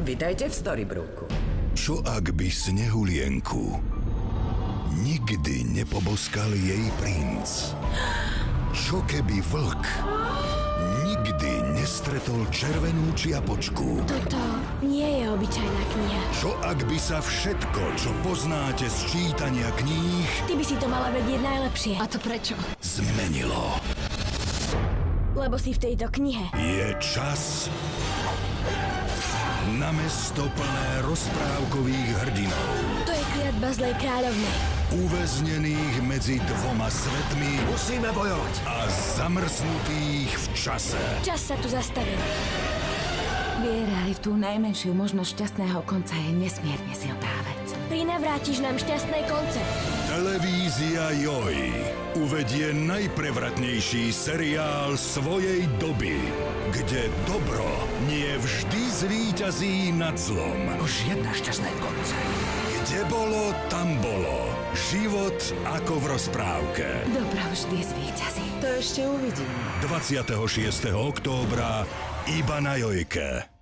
Vitajte v Storybrooku. Čo ak by Snehulienku nikdy nepoboskal jej princ? Čo keby vlk nikdy nestretol červenú čiapočku? Toto nie je obyčajná kniha. Čo ak by sa všetko, čo poznáte z čítania kníh, Ty by si to mala vedieť najlepšie. A to prečo? zmenilo? Lebo si v tejto knihe. Je čas na mesto plné rozprávkových hrdinov. To je kliatba zlej kráľovnej. Uväznených medzi dvoma svetmi Musíme bojovať. a zamrznutých v čase. Čas sa tu zastavil. Viera aj v tú najmenšiu možnosť šťastného konca je nesmierne silná vec. Prinavrátiš nám šťastné konce. Televízia Joj uvedie najprevratnejší seriál svojej doby, kde dobro nie vždy zvíťazí nad zlom. Už jedna šťastné konce. Kde bolo, tam bolo. Život ako v rozprávke. Dobro vždy zvíťazí. To ešte uvidím. 26. októbra iba na Jojke.